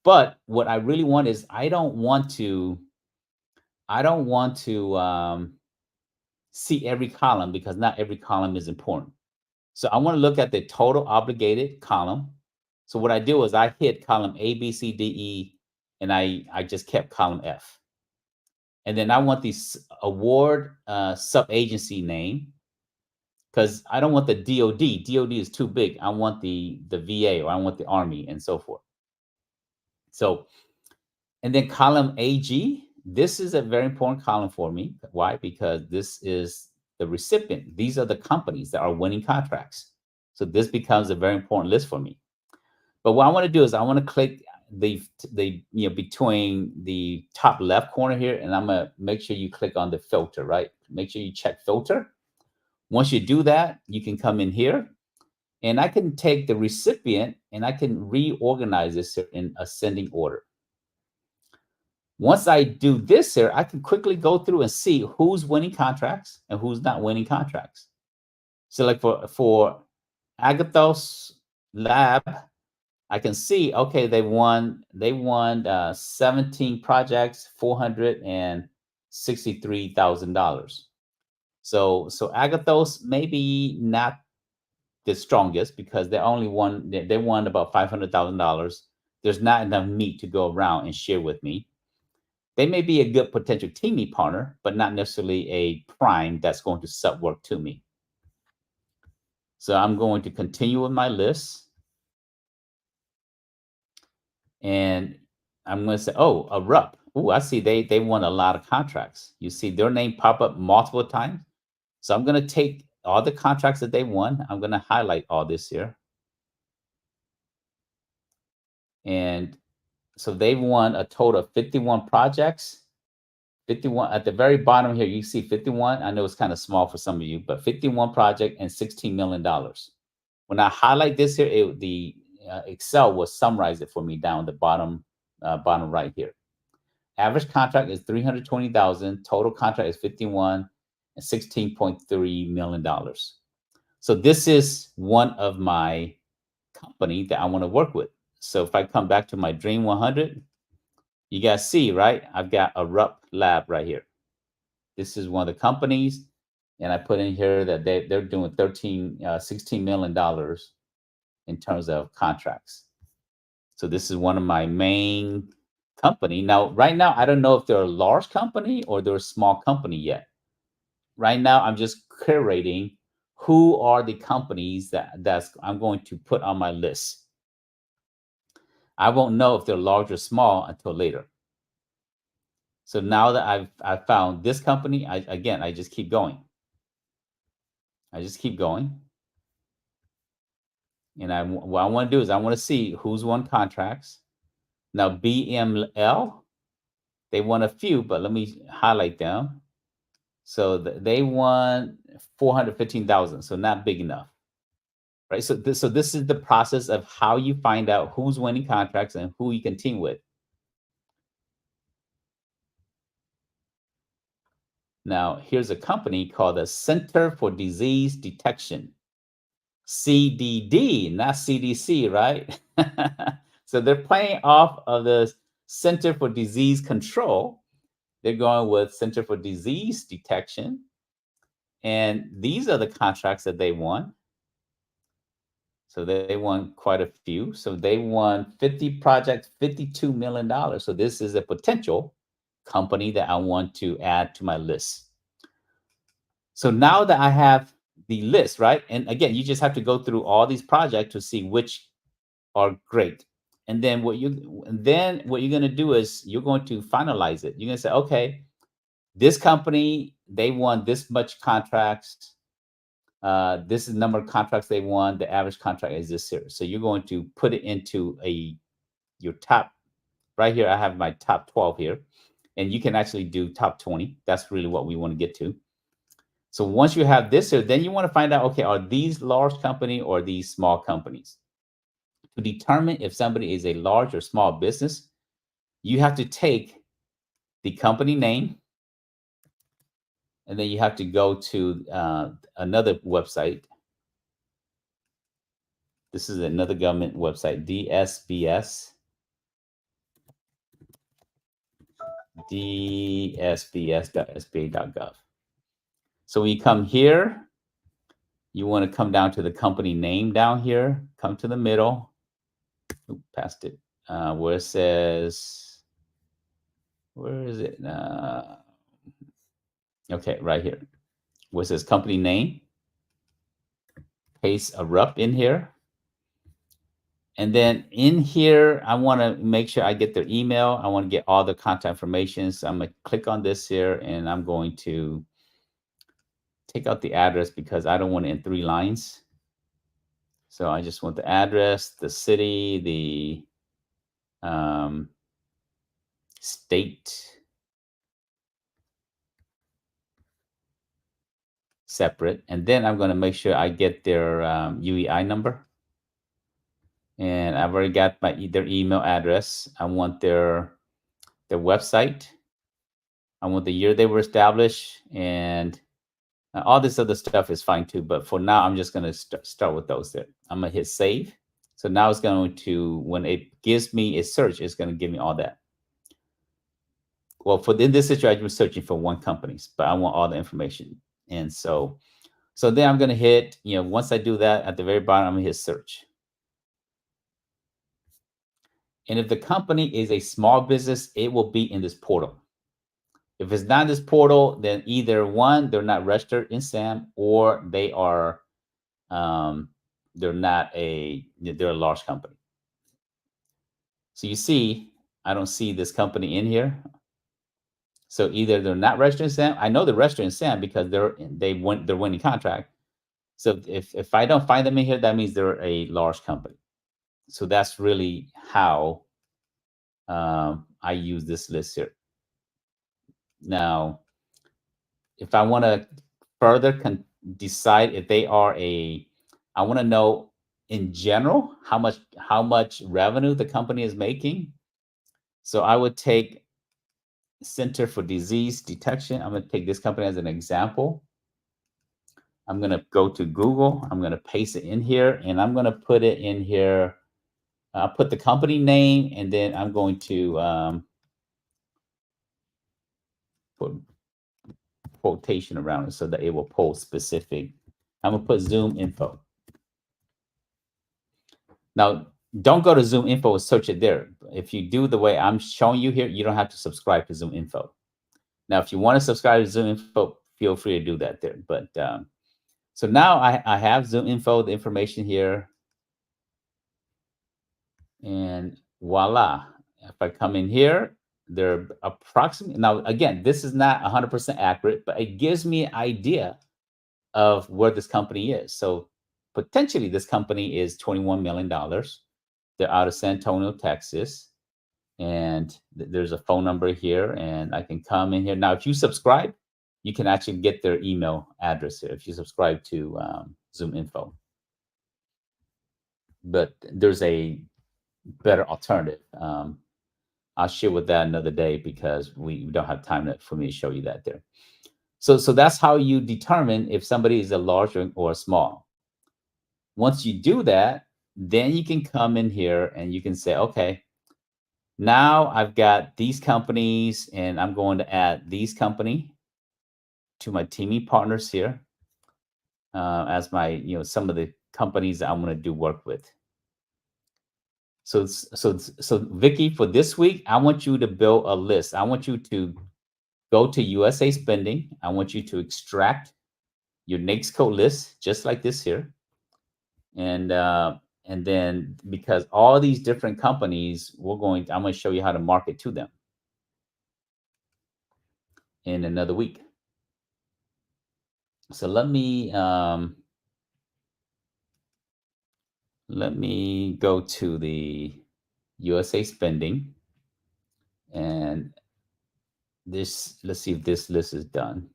A: But what I really want is I don't want to I don't want to see every column because not every column is important. So I want to look at the total obligated column. So what I do is I hit column A, B, C, D, E, and I just kept column F. And then I want the award sub-agency name because I don't want the DOD. DOD is too big. I want the VA or I want the Army and so forth. So, and then column AG, this is a very important column for me. Why? Because this is the recipient. These are the companies that are winning contracts. So this becomes a very important list for me. But what I want to do is I want to click the between the top left corner here, and I'm gonna make sure you click on the filter, right? Make sure you check filter. Once you do that, you can come in here and I can take the recipient and I can reorganize this in ascending order. Once I do this here, I can quickly go through and see who's winning contracts and who's not winning contracts. So like for Agathos Lab, I can see, okay, they won 17 projects, $463,000. So Agathos maybe not the strongest because they won about $500,000. There's not enough meat to go around and share with me. They may be a good potential teaming partner, but not necessarily a prime that's going to sub work to me. So I'm going to continue with my list. And I'm going to say, oh, a RUP. Oh, I see they won a lot of contracts. You see their name pop up multiple times. So I'm going to take all the contracts that they won. I'm going to highlight all this here. And so they've won a total of 51 projects. 51 at the very bottom here, you see 51. I know it's kind of small for some of you, but 51 project and $16 million. When I highlight this here, the Excel will summarize it for me down the bottom right here. Average contract is 320,000. Total contract is 51 and $16.3 million. So this is one of my company that I want to work with. So if I come back to my Dream 100, you guys see, right? I've got a RUP lab right here. This is one of the companies. And I put in here that they're doing $16 million in terms of contracts. So this is one of my main company. Now, right now, I don't know if they're a large company or they're a small company yet. Right now, I'm just curating who are the companies that's I'm going to put on my list. I won't know if they're large or small until later. So now that I've found this company, I just keep going. I just keep going. And what I want to do is I want to see who's won contracts. Now BML, they won a few, but let me highlight them. So they won 415,000, so not big enough, right? So this is the process of how you find out who's winning contracts and who you can team with. Now here's a company called the Center for Disease Detection, CDD, not CDC, right? So they're playing off of the Center for Disease Control. They're going with Center for Disease Detection. And these are the contracts that they won. So they won quite a few. So they won 50 projects, $52 million. So this is a potential company that I want to add to my list. So now that I have the list, right? And again, you just have to go through all these projects to see which are great. And then what you're going to do is you're going to finalize it. You're going to say, okay, this company, they won this much contracts. This is the number of contracts they won. The average contract is this here. So you're going to put it into your top. Right here, I have my top 12 here. And you can actually do top 20. That's really what we want to get to. So once you have this here, then you want to find out, okay, are these large company or these small companies? To determine if somebody is a large or small business, you have to take the company name, and then you have to go to another website. This is another government website, dsbs.sba.gov. So when you come here, you want to come down to the company name down here, come to the middle. Oop, past it. Where it says, where is it? Okay, right here. Where it says company name. Paste a RUP in here. And then in here, I want to make sure I get their email. I want to get all the contact information. So I'm going to click on this here, and I'm going to take out the address because I don't want it in 3 lines. So I just want the address, the city, the state separate. And then I'm going to make sure I get their UEI number. And I've already got their email address. I want their website. I want the year they were established, and all this other stuff is fine too. But for now, I'm just going to start with those there. I'm going to hit save. So now it's going to, when it gives me a search, it's going to give me all that. Well, in this situation, I'm searching for one company, but I want all the information. And so then I'm going to hit, once I do that, at the very bottom, I'm going to hit search. And if the company is a small business, it will be in this portal. If it's not in this portal, then either one, they're not registered in SAM, or they are, they're a large company. So you see, I don't see this company in here. So either they're not registered in SAM. I know they're registered in SAM because they're winning contract. So if I don't find them in here, that means they're a large company. So that's really how I use this list here. Now, if I want to further decide if they are I want to know in general how much revenue the company is making. So I would take Center for Disease Detection. I'm going to take this company as an example. I'm going to go to Google. I'm going to paste it in here, and I'm going to put it in here. I'll put the company name, and then I'm going to put quotation around it so that it will pull specific. I'm going to put Zoom info. Now, don't go to Zoom info and search it there. If you do the way I'm showing you here, you don't have to subscribe to Zoom info. Now, if you want to subscribe to Zoom info, feel free to do that there. But so now I have Zoom info, the information here. And voila. If I come in here, they're approximately, now again, this is not 100% accurate, but it gives me an idea of where this company is. So potentially this company is $21 million. They're out of San Antonio, Texas. And there's a phone number here, and I can come in here. Now, if you subscribe, you can actually get their email address here if you subscribe to Zoom info. But there's a better alternative. I'll share with that another day because we don't have time for me to show you that there. So that's how you determine if somebody is a large or small. Once you do that, then you can come in here and you can say, okay, now I've got these companies, and I'm going to add these company to my teaming partners here as my, some of the companies that I'm going to do work with. So Vicky, for this week, I want you to build a list. I want you to go to USA Spending. I want you to extract your NAICS code list, just like this here. And then, because all these different companies, I'm going to show you how to market to them in another week. So let me go to the USA Spending, and let's see if this list is done.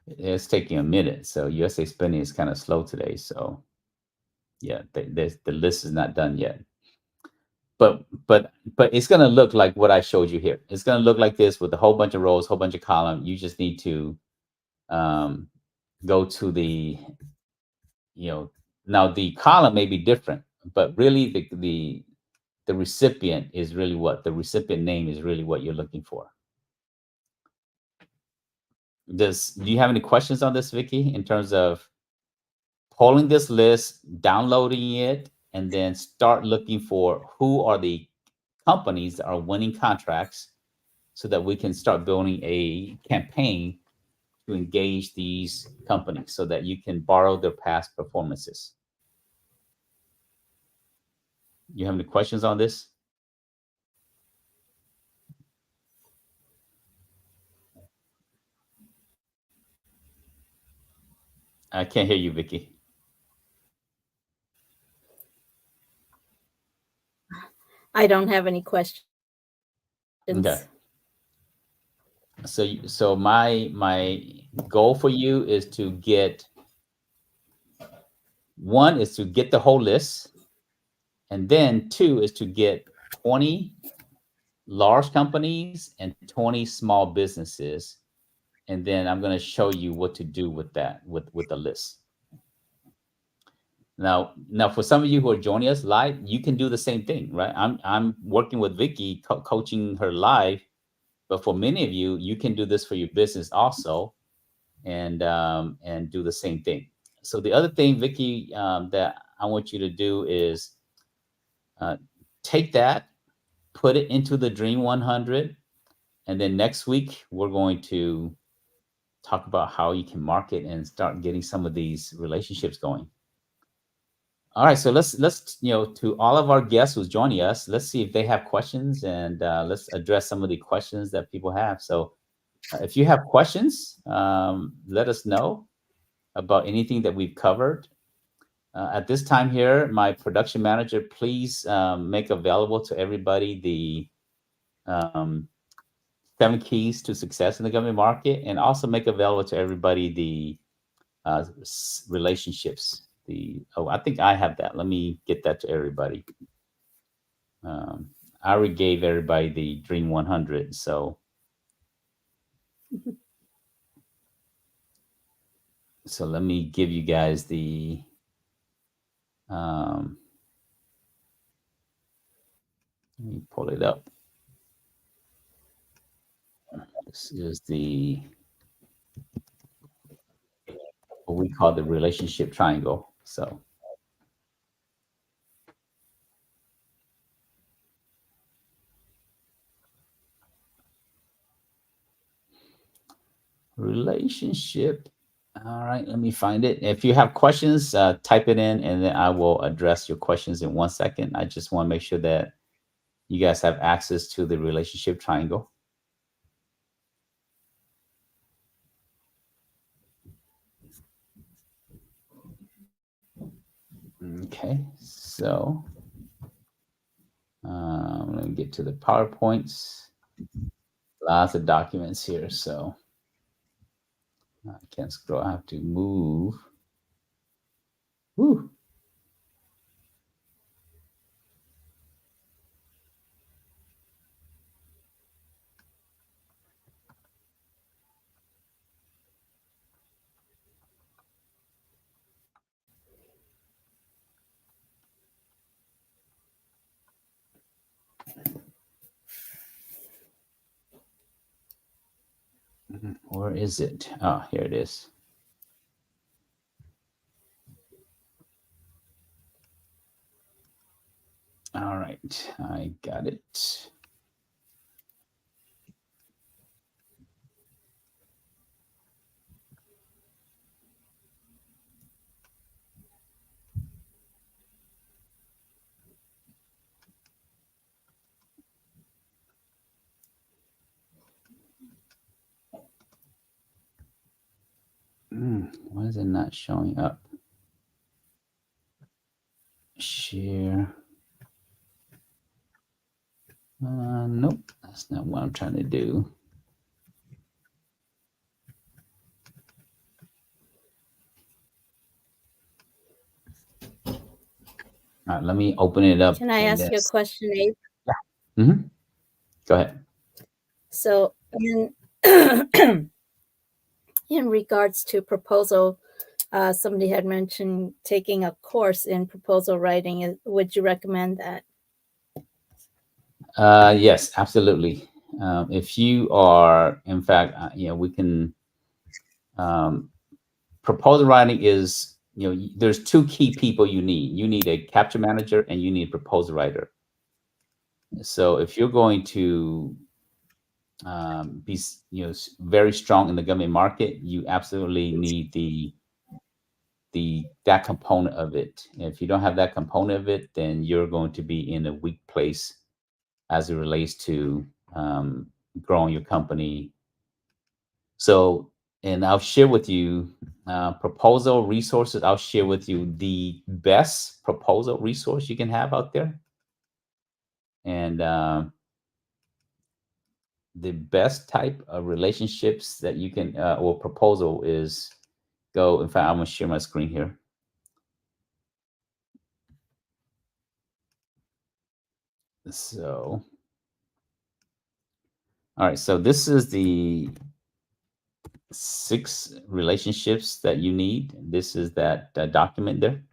A: It's taking a minute, so USA Spending is kind of slow today. So yeah, the list is not done yet. But it's going to look like what I showed you here. It's going to look like this with a whole bunch of rows, whole bunch of columns. You just need to go to the, now the column may be different, but really the the recipient is really what the recipient name is really what you're looking for. Do you have any questions on this, Vicky, in terms of pulling this list, downloading it, and then start looking for who are the companies that are winning contracts so that we can start building a campaign to engage these companies so that you can borrow their past performances? You have any questions on this? I can't hear you, Vicky.
B: I don't have any questions.
A: Okay. So my goal for you is to get one is to get the whole list, and then two is to get 20 large companies and 20 small businesses, and then I'm going to show you what to do with that with the list. Now, for some of you who are joining us live, you can do the same thing, right? I'm working with Vicky, coaching her live, but for many of you, you can do this for your business also, and do the same thing. So the other thing, Vicky, that I want you to do is uh, take that, put it into the Dream 100, and then next week we're going to talk about how you can market and start getting some of these relationships going. All right, so let's to all of our guests who's joining us, let's see if they have questions, and let's address some of the questions that people have. So if you have questions, let us know about anything that we've covered. At this time here, my production manager, please make available to everybody the 7 keys to success in the government market, and also make available to everybody the relationships. I think I have that. Let me get that to everybody. I already gave everybody the Dream 100. So let me give you guys the let me pull it up. This is what we call the relationship triangle. So relationship. All right, let me find it. If you have questions, type it in, and then I will address your questions in 1 second. I just want to make sure that you guys have access to the relationship triangle. Okay, so let me get to the PowerPoints. Lots of documents here, so I can't scroll. I have to move. Woo. Where is it? Oh, here it is. All right, I got it. Why is it not showing up? Share. Nope, that's not what I'm trying to do. All right, let me open it up.
B: Can I ask you a question, Abe?
A: Yeah. Mm-hmm. Go ahead.
B: So in in regards to proposal, somebody had mentioned taking a course in proposal writing. Would you recommend that?
A: Yes, absolutely. If you are, in fact, we can. Um, Proposal writing is, there's two key people you need. You need a capture manager and you need a proposal writer. So if you're going to be, very strong in the government market, you absolutely need the that component of it. If you don't have that component of it, then you're going to be in a weak place as it relates to um, growing your company. So, and I'll share with you proposal resources. I'll share with you the best proposal resource you can have out there. And the best type of relationships that you can, or proposal is go. In fact, I'm going to share my screen here. So, all right. So, this is the 6 relationships that you need. This is that document there.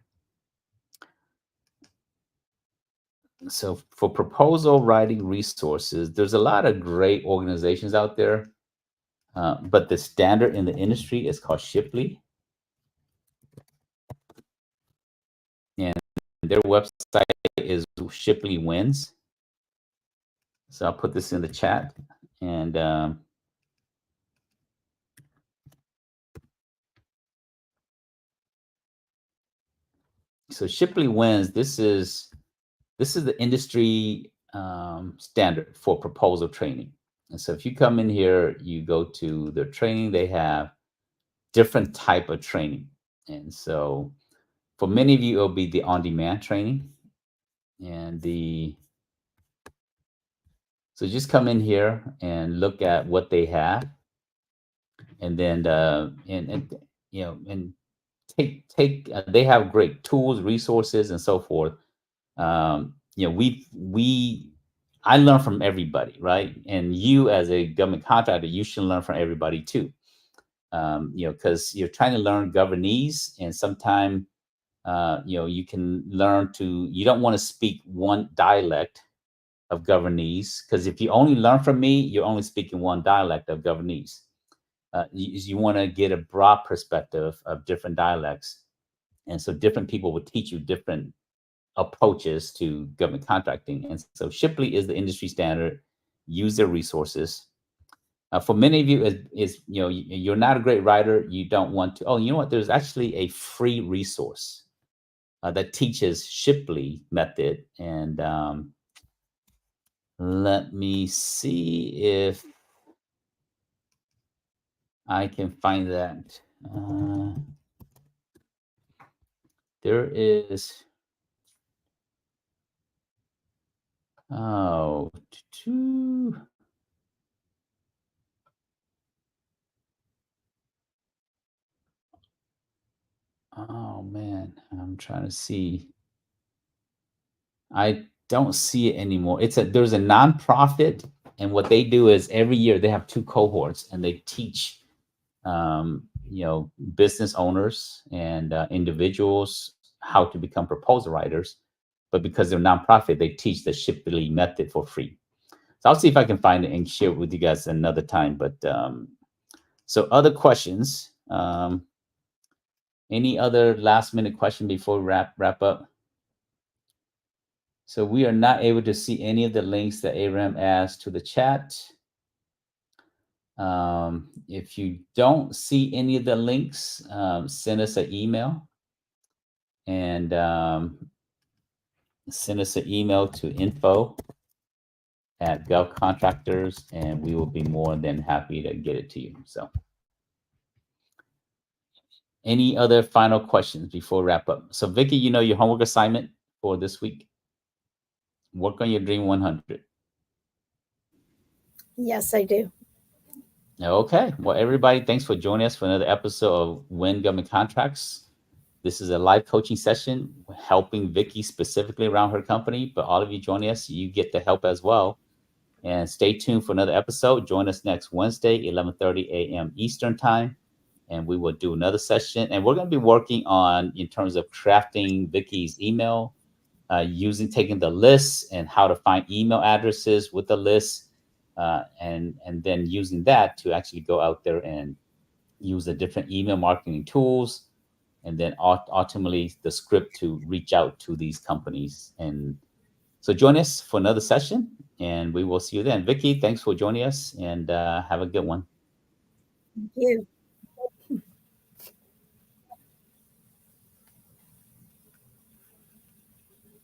A: So for proposal writing resources, there's a lot of great organizations out there, but the standard in the industry is called Shipley, and their website is Shipley Wins. So I'll put this in the chat, and so Shipley Wins. This is the industry standard for proposal training. And so if you come in here, you go to their training, they have different type of training. And so for many of you, it'll be the on-demand training. And so just come in here and look at what they have. And then, and take, they have great tools, resources, and so forth. I learn from everybody, right? And you as a government contractor, you should learn from everybody too. Because you're trying to learn governese, and sometimes, you can learn you don't want to speak one dialect of governese, because if you only learn from me, you're only speaking one dialect of governese. You want to get a broad perspective of different dialects. And so different people will teach you different approaches to government contracting. And so Shipley is the industry standard. Use their resources. For many of you, you're not a great writer. You don't want to. Oh, you know what? There's actually a free resource that teaches Shipley method. And let me see if I can find that. There is. Oh, oh man, I'm trying to see. I don't see it anymore. There's a nonprofit, and what they do is every year they have 2 cohorts, and they teach, business owners and individuals how to become proposal writers. But because they're nonprofit, they teach the Shipley method for free. So I'll see if I can find it and share it with you guys another time. But so other questions? Any other last minute question before we wrap up? So we are not able to see any of the links that Aram asked to the chat. If you don't see any of the links, send us an email, and send us an email to info@govcontractors, and we will be more than happy to get it to you. So any other final questions before we wrap up? So Vicky, your homework assignment for this week, work on your Dream 100.
B: Yes, I do.
A: Okay. Well, everybody, thanks for joining us for another episode of Win Government Contracts. This is a live coaching session helping Vicky specifically around her company, but all of you joining us, you get the help as well. And stay tuned for another episode. Join us next Wednesday, 11:30 a.m. Eastern Time, and we will do another session. And we're going to be working on, in terms of crafting Vicky's email, taking the lists and how to find email addresses with the list, and then using that to actually go out there and use the different email marketing tools, and then ultimately the script to reach out to these companies. And so join us for another session, and we will see you then. Vicky, thanks for joining us, and have a good one.
B: Thank you.